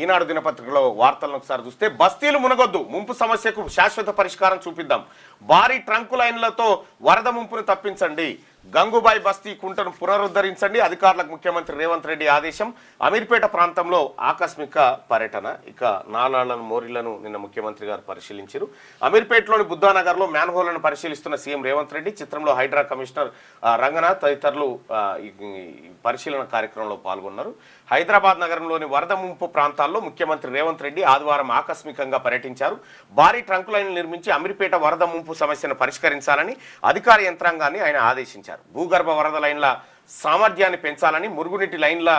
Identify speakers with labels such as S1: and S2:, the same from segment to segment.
S1: ఈనాడు దినపత్రికలో వార్తలను ఒకసారి చూస్తే బస్తీలు మునగొద్దు, ముంపు సమస్యకు శాశ్వత పరిష్కారం చూపిద్దాం, భారీ ట్రంకు లైన్లతో వరద ముంపును తప్పించండి, గంగుబాయి బస్తీ కుంటను పునరుద్ధరించండి, అధికారులకు ముఖ్యమంత్రి రేవంత్ రెడ్డి ఆదేశం. అమీర్పేట ప్రాంతంలో ఆకస్మిక పర్యటన. ఇక నాలాలను మోరీలను నిన్న ముఖ్యమంత్రి గారు పరిశీలించారు. అమీర్పేటలోని బుద్ధానగర్లో మ్యాన్హోలను పరిశీలిస్తున్న సీఎం రేవంత్ రెడ్డి, చిత్రంలో హైడ్రా కమిషనర్ రంగనాథ్ తదితరులు పరిశీలన కార్యక్రమంలో పాల్గొన్నారు. హైదరాబాద్ నగరంలోని వరద ముంపు ప్రాంతాల్లో ముఖ్యమంత్రి రేవంత్ రెడ్డి ఆదివారం ఆకస్మికంగా పర్యటించారు. భారీ ట్రంక్ లైన్లు నిర్మించి అమీర్పేట వరద ముంపు సమస్యను పరిష్కరించాలని అధికార యంత్రాంగాన్ని ఆయన ఆదేశించారు. భూగర్భ వరద లైన్ల సామర్థ్యాన్ని పెంచాలని, మురుగునీటి లైన్ల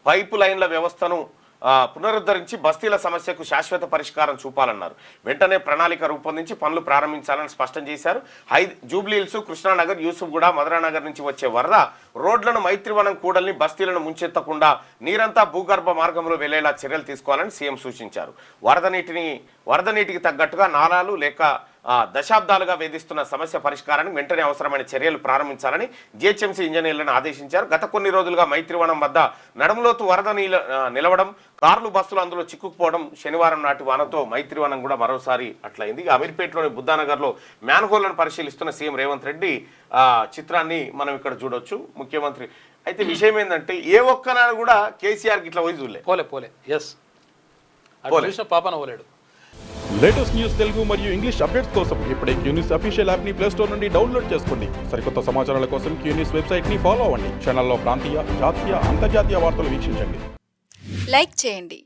S1: పైపు లైన్ల వ్యవస్థను పునరుద్ధరించి బస్తీల సమస్యకు శాశ్వత పరిష్కారం చూపాలన్నారు. వెంటనే ప్రణాళిక రూపొందించి పనులు ప్రారంభించాలని స్పష్టం చేశారు. జూబ్లీహిల్స్, కృష్ణానగర్, యూసుఫ్గూడ, మధురానగర్ నుంచి వచ్చే వరద రోడ్లను, మైత్రివనం కూడల్ని, బస్తీలను ముంచెత్తకుండా నీరంతా భూగర్భ మార్గంలో వెళ్లేలా చర్యలు తీసుకోవాలని సీఎం సూచించారు. వరద నీటికి తగ్గట్టుగా నాలాలు లేక దశాబ్దాలుగా వేధిస్తున్న సమస్య పరిష్కారానికి వెంటనే అవసరమైన చర్యలు ప్రారంభించాలని జిహెచ్ఎంసీ ఇంజనీర్లను ఆదేశించారు. గత కొన్ని రోజులుగా మైత్రివనం వద్ద నడుములోతు వరద నిలవడం, కార్లు, బస్సులు అందులో చిక్కుకుపోవడం, శనివారం నాటి వానతో మైత్రివనం కూడా మరోసారి అట్లయింది. అమీర్పేటలోని బుద్ధానగర్లో మ్యాన్హోల్లను పరిశీలిస్తున్న సీఎం రేవంత్ రెడ్డి చిత్రాన్ని మనం ఇక్కడ చూడొచ్చు. ముఖ్యమంత్రి అయితే విషయం ఏంటంటే ఏ ఒక్కనాడు కూడా కేసీఆర్కి ఇట్లా పోయి చూడలే.
S2: పోలే ఎస్ పాపన పోలేడు.
S3: లేటెస్ట్ న్యూస్ తెలుగు మరియు ఇంగ్లీష్ అప్డేట్స్ కోసం ఇప్పుడే క్యూన్యూస్ అఫీషియల్ యాప్ ని ప్లే స్టోర్ నుండి డౌన్లోడ్ చేసుకోండి. సరికొత్త సమాచారాల కోసం క్యూన్యూస్ వెబ్సైట్ ని ఫాలో అవ్వండి. ఛానల్లో ప్రాంతీయ, జాతీయ, అంతర్జాతీయ వార్తలు వీక్షించండి.
S4: లైక్ చేయండి.